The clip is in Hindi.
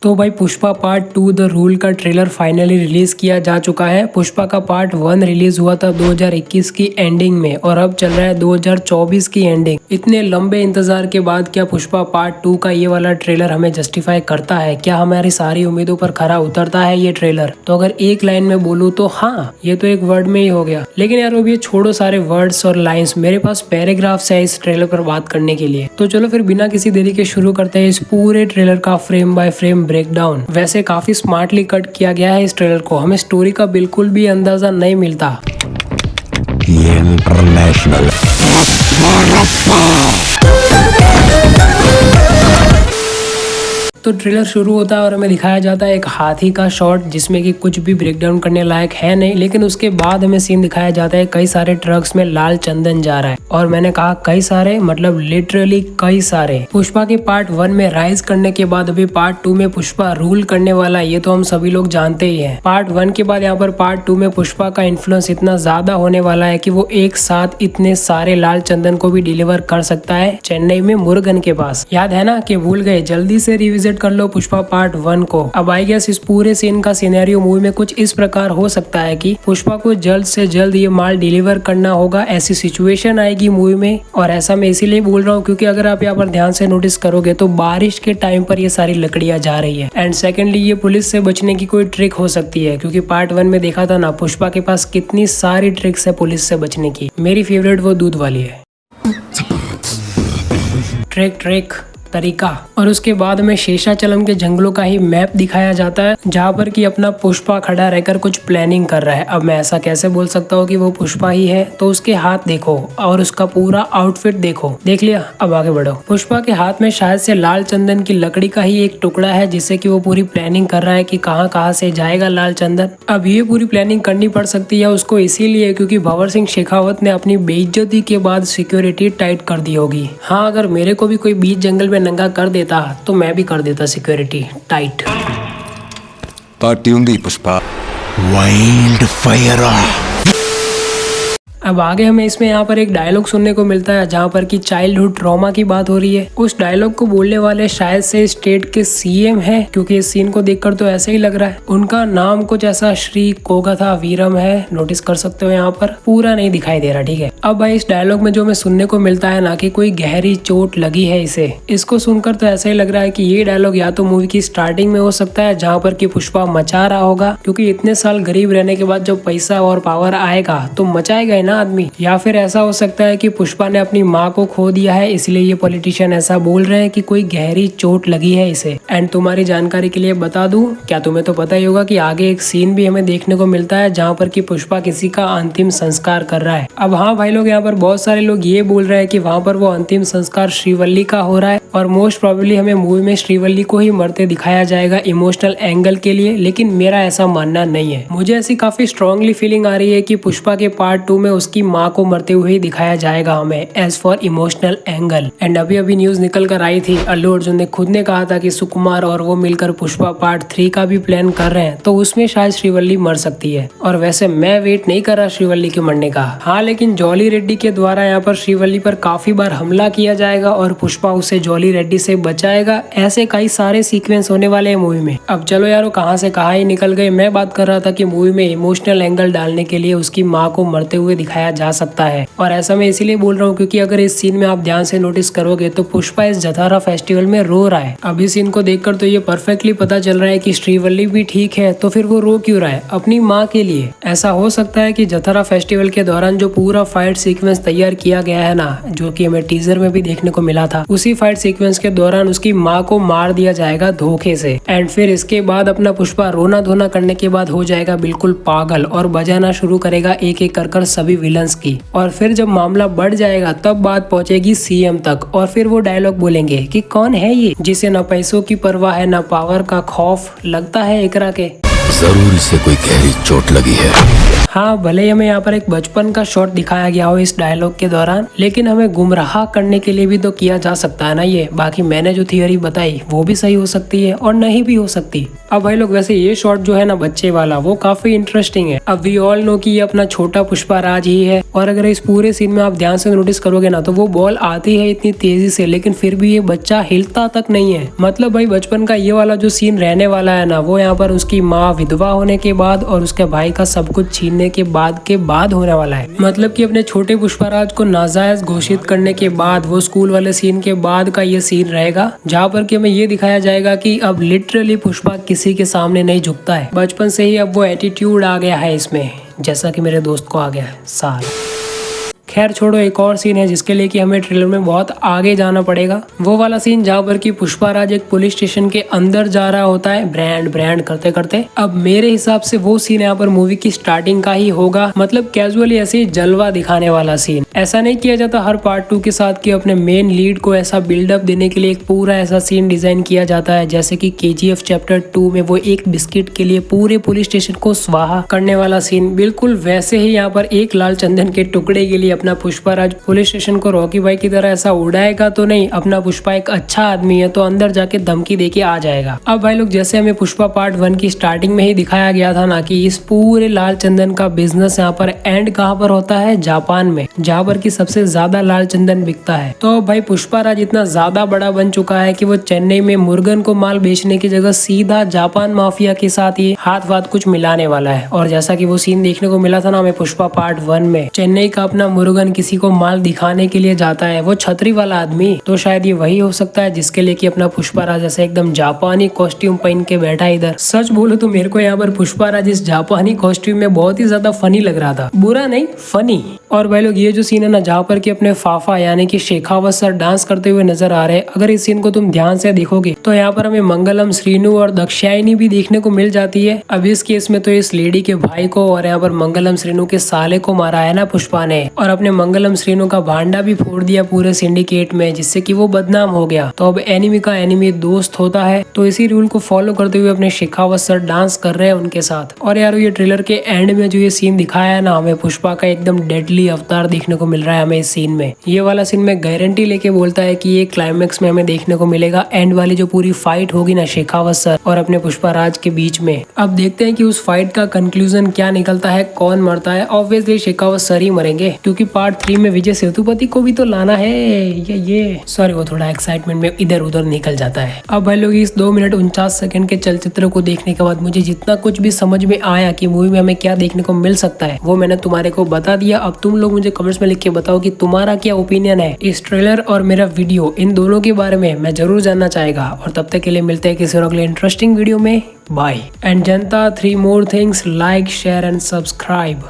तो भाई पुष्पा पार्ट 2 द रूल का ट्रेलर फाइनली रिलीज किया जा चुका है। पुष्पा का पार्ट 1 रिलीज हुआ था 2021 की एंडिंग में और अब चल रहा है 2024 की एंडिंग। इतने लंबे इंतजार के बाद क्या पुष्पा पार्ट 2 का ये वाला ट्रेलर हमें जस्टिफाई करता है? क्या हमारी सारी उम्मीदों पर खरा उतरता है ये ट्रेलर? तो अगर एक लाइन में बोलूँ तो हाँ, ये तो एक वर्ड में ही हो गया। लेकिन यार अब ये छोड़ो सारे वर्ड्स और लाइन्स, मेरे पास पैराग्राफ्स है इस ट्रेलर पर बात करने के लिए। तो चलो फिर बिना किसी देरी के शुरू करते हैं इस पूरे ट्रेलर का फ्रेम बाय फ्रेम ब्रेकडाउन। वैसे काफी स्मार्टली कट किया गया है इस ट्रेलर को, हमें स्टोरी का बिल्कुल भी अंदाजा नहीं मिलता। इंटरनेशनल तो ट्रेलर शुरू होता है और हमें दिखाया जाता है एक हाथी का शॉट जिसमें कि कुछ भी ब्रेकडाउन करने लायक है नहीं, लेकिन उसके बाद हमें सीन दिखाया जाता है कई सारे ट्रक्स में लाल चंदन जा रहा है। और मैंने कहा कई सारे, मतलब लिटरली कई सारे। पुष्पा के पार्ट 1 में राइज करने के बाद अभी पार्ट 2 में पुष्पा रूल करने वाला है, ये तो हम सभी लोग जानते ही हैं। पार्ट 1 के बाद यहाँ पर पार्ट 2 में पुष्पा का इन्फ्लुएंस इतना ज्यादा होने वाला है कि वो एक साथ इतने सारे लाल चंदन को भी डिलीवर कर सकता है चेन्नई में मुरुगन के पास। याद है ना कि भूल गए? जल्दी से रिविजिट कर लो पुष्पा पार्ट 1 को। अब आई गेस इस पूरे सीन का सिनेरियो मूवी में कुछ इस प्रकार हो सकता है कि पुष्पा को जल्द से जल्द ये माल डिलीवर करना होगा, ऐसी सिचुएशन आएगी मूवी में। और ऐसा मैं इसीलिए बोल रहा हूँ क्योंकि अगर आप यहाँ पर ध्यान से नोटिस करोगे तो बारिश के टाइम पर ये सारी लकड़ियां जा रही है। एंड सेकेंडली ये पुलिस से बचने की कोई ट्रिक हो सकती है, क्योंकि पार्ट 1 में देखा था ना पुष्पा के पास कितनी सारी ट्रिक्स है पुलिस से बचने की। मेरी फेवरेट वो दूध वाली है, ट्रिक तरीका। और उसके बाद में शेषाचलम के जंगलों का ही मैप दिखाया जाता है जहाँ पर कि अपना पुष्पा खड़ा रहकर कुछ प्लानिंग कर रहा है। अब मैं ऐसा कैसे बोल सकता हूँ कि वो पुष्पा ही है? तो उसके हाथ देखो और उसका पूरा आउटफिट देखो। देख लिया? अब आगे बढ़ो। पुष्पा के हाथ में शायद से लाल चंदन की लकड़ी का ही एक टुकड़ा है जिससे कि वो पूरी प्लानिंग कर रहा है कि कहाँ से जाएगा लाल चंदन। अब ये पूरी प्लानिंग करनी पड़ सकती है उसको इसीलिए क्योंकि भंवर सिंह शेखावत ने अपनी बेइज्जती के बाद सिक्योरिटी टाइट कर दी होगी। हाँ, अगर मेरे को भी कोई बीच जंगल में नंगा कर देता तो मैं भी कर देता security tight. Party Pushpa wild fire. अब आगे हमें इसमें यहाँ पर एक डायलॉग सुनने को मिलता है जहाँ पर कि चाइल्डहुड ट्रॉमा की बात हो रही है। उस डायलॉग को बोलने वाले शायद से स्टेट के सीएम हैं, क्योंकि इस सीन को देखकर तो ऐसे ही लग रहा है। उनका नाम कुछ ऐसा श्री कोगथा वीरम है, नोटिस कर सकते हो यहाँ पर, पूरा नहीं दिखाई दे रहा। ठीक है। अब भाई इस डायलॉग में जो हमें सुनने को मिलता है ना कि कोई गहरी चोट लगी है इसे, इसको सुनकर तो ऐसा ही लग रहा है कि ये डायलॉग या तो मूवी की स्टार्टिंग में हो सकता है जहाँ पर कि पुष्पा मचा रहा होगा, क्योंकि इतने साल गरीब रहने के बाद जब पैसा और पावर आएगा तो मचाएगा ही ना आदमी। या फिर ऐसा हो सकता है कि पुष्पा ने अपनी माँ को खो दिया है इसलिए ये पॉलिटिशियन ऐसा बोल रहे हैं कि कोई गहरी चोट लगी है इसे। एंड तुम्हारी जानकारी के लिए बता दूं, क्या तुम्हें तो पता ही होगा कि आगे एक सीन भी हमें देखने को मिलता है जहाँ पर कि पुष्पा किसी का अंतिम संस्कार कर रहा है। अब हाँ भाई लोग, यहाँ पर बहुत सारे लोग ये बोल रहे हैं कि वहाँ पर वो अंतिम संस्कार श्रीवल्ली का हो रहा है और मोस्ट प्रोबेबली हमें मूवी में श्रीवल्ली को ही मरते दिखाया जाएगा इमोशनल एंगल के लिए। लेकिन मेरा ऐसा मानना नहीं है। मुझे ऐसी काफी स्ट्रांगली फीलिंग आ रही है कि पुष्पा के पार्ट 2 में उसकी माँ को मरते हुए दिखाया जाएगा हमें as for emotional angle. And अभी न्यूज निकल कर आई थी, अल्लू अर्जुन ने खुद ने कहा था कि सुकुमार और वो मिलकर पुष्पा पार्ट 3 का भी प्लान कर रहे हैं, तो उसमें शायद श्रीवल्ली मर सकती है। और वैसे मैं वेट नहीं कर रहा श्रीवल्ली के मरने का। हाँ, लेकिन जॉली रेड्डी के द्वारा यहाँ पर श्रीवल्ली पर काफी बार हमला किया जाएगा और पुष्पा उसे जॉली रेड्डी से बचाएगा। ऐसे कई सारे सीक्वेंस होने वाले हैं मूवी में। अब चलो यार, कहाँ से कहाँ ही निकल गए। मैं बात कर रहा था कि मूवी में इमोशनल एंगल डालने के लिए उसकी माँ को मरते हुए दिखाया जा सकता है। और ऐसा मैं इसीलिए बोल रहा हूँ क्योंकि अगर इस सीन में आप ध्यान से नोटिस करोगे तो पुष्पा इस जथारा फेस्टिवल में रो रहा है। अब इस सीन को देखकर तो ये परफेक्टली पता चल रहा है कि श्रीवल्ली भी ठीक है, तो फिर वो रो क्यों रहा है? अपनी माँ के लिए। ऐसा हो सकता है कि जथारा फेस्टिवल के दौरान जो पूरा फाइट सीक्वेंस तैयार किया गया है ना, जो कि हमें टीजर में भी देखने को मिला था, उसी फाइट सीक्वेंस के दौरान उसकी माँ को मार दिया जाएगा धोखे से। एंड फिर इसके बाद अपना पुष्पा रोना धोना करने के बाद हो जाएगा बिल्कुल पागल और बजाना शुरू करेगा एक एक कर सभी विलन्स की। और फिर जब मामला बढ़ जाएगा तब बात पहुंचेगी सीएम तक और फिर वो डायलॉग बोलेंगे कि कौन है ये जिसे ना पैसों की परवाह है ना पावर का खौफ, लगता है एकरा के जरूर इसे कोई गहरी चोट लगी है। हाँ, भले ही हमें यहाँ पर एक बचपन का शॉट दिखाया गया हो इस डायलॉग के दौरान, लेकिन हमें गुमराह करने के लिए भी तो किया जा सकता है ना ये। बाकी मैंने जो थियोरी बताई वो भी सही हो सकती है और नहीं भी हो सकती। अब भाई लोग वैसे ये शॉट जो है ना बच्चे वाला वो काफी इंटरेस्टिंग है। अब वी ऑल नो कि ये अपना छोटा पुष्पाराज ही है और अगर इस पूरे सीन में आप ध्यान से नोटिस करोगे ना तो वो बॉल आती है इतनी तेजी से लेकिन फिर भी ये बच्चा हिलता तक नहीं है। मतलब भाई बचपन का ये वाला जो सीन रहने वाला है ना वो यहाँ पर उसकी माँ विधवा होने के बाद और उसके भाई का सब कुछ छीनने के बाद होने वाला है। मतलब कि अपने छोटे पुष्पाराज को नाजायज घोषित करने के बाद वो स्कूल वाले सीन के बाद का ये सीन रहेगा जहाँ पर कि हमें ये दिखाया जाएगा कि अब लिटरली पुष्पा किसी के सामने नहीं झुकता है। बचपन से ही अब वो एटीट्यूड आ गया है इसमें, जैसा कि मेरे दोस्त को आ गया है साल। खैर छोड़ो, एक और सीन है जिसके लिए कि हमें ट्रेलर में बहुत आगे जाना पड़ेगा। वो वाला सीन जहाँ पर कि पुष्पाराज एक पुलिस स्टेशन के अंदर जा रहा होता है ब्रांड करते करते। अब मेरे हिसाब से वो सीन यहाँ पर मूवी की स्टार्टिंग का ही होगा। मतलब कैजुअली ऐसे ही जलवा दिखाने वाला सीन। ऐसा नहीं किया जाता हर पार्ट 2 के साथ कि अपने मेन लीड को ऐसा बिल्डअप देने के लिए एक पूरा ऐसा सीन डिजाइन किया जाता है जैसे कि KGF चैप्टर 2 में वो एक बिस्किट के लिए पूरे पुलिस स्टेशन को स्वाहा करने वाला सीन। बिल्कुल वैसे ही यहाँ पर एक लाल चंदन के टुकड़े के लिए अपना पुष्पाराज पुलिस स्टेशन को रॉकी भाई की तरह ऐसा उड़ाएगा तो नहीं। अपना पुष्पा एक अच्छा आदमी है तो अंदर जाके धमकी देके आ जाएगा। अब भाई लोग जैसे हमें पुष्पा पार्ट 1 की स्टार्टिंग में ही दिखाया गया था ना कि इस पूरे लाल चंदन का बिजनेस यहाँ पर एंड कहाँ पर होता है, जापान में, जहाँ पर की सबसे ज्यादा लाल चंदन बिकता है। तो भाई पुष्पाराज इतना ज्यादा बड़ा बन चुका है कि वो चेन्नई में मुर्गन को माल बेचने की जगह सीधा जापान माफिया के साथ ही हाथ कुछ मिलाने वाला है। और जैसा कि वो सीन देखने को मिला था ना हमें पुष्पा पार्ट 1 में, चेन्नई का अपना मुर्गन किसी को माल दिखाने के लिए जाता है, वो छतरी वाला आदमी। तो शायद ये वही हो सकता है जिसके लिए कि अपना पुष्पाराज ऐसे एकदम जापानी कॉस्ट्यूम पहन के बैठा है इधर। सच बोलो तो मेरे को यहाँ पर पुष्पाराज इस जापानी कॉस्ट्यूम में बहुत ही ज्यादा फनी लग रहा था, बुरा नहीं फनी। और भाई लोग ये जो सीन है ना जहाँ पर कि अपने फाफा यानी कि शेखावत सर डांस करते हुए नजर आ रहे हैं, अगर इस सीन को तुम ध्यान से देखोगे तो यहाँ पर हमें मंगलम, श्रीनु और दक्षायनी भी देखने को मिल जाती है। अब इस केस में तो इस लेडी के भाई को और यहाँ पर मंगलम श्रीनु के साले को मारा है ना पुष्पा ने, और अपने मंगलम श्रीनु का भांडा भी फोड़ दिया पूरे सिंडिकेट में जिससे कि वो बदनाम हो गया। तो अब एनिमी का एनिमी दोस्त होता है, तो इसी रूल को फॉलो करते हुए अपने शेखावत सर डांस कर रहे हैं उनके साथ। और यार ये ट्रेलर के एंड में जो ये सीन दिखाया है ना हमें पुष्पा का एकदम डेडली अवतार देखने को मिल रहा है हमें इस सीन में। ये वाला सीन में गारंटी लेके बोलता है कि ये क्लाइमेक्स में हमें देखने को मिलेगा एंड वाली जो पूरी फाइट होगी ना शेखावत सर और अपने पुष्पाराज के बीच में। अब देखते हैं कि उस फाइट का कंक्लूजन क्या निकलता है, कौन मरता है। ऑब्वियसली शेखावत सर ही मरेंगे क्योंकि पार्ट 3 में विजय सेतुपति को भी तो लाना है। ये सॉरी वो थोड़ा एक्साइटमेंट में इधर उधर निकल जाता है। अब भाई लोग इस 2 मिनट 49 सेकंड के चलचित्र को देखने के बाद मुझे जितना कुछ भी समझ में आया कि मूवी में हमें क्या देखने को मिल सकता है वो मैंने तुम्हारे को बता दिया। अब तुम लोग मुझे कमेंट्स में लिख के बताओ कि तुम्हारा क्या ओपिनियन है इस ट्रेलर और मेरा वीडियो, इन दोनों के बारे में मैं जरूर जानना चाहेगा। और तब तक के लिए मिलते हैं किसी और अगले इंटरेस्टिंग वीडियो में। Bye and Janata 3 more things, like, share and subscribe।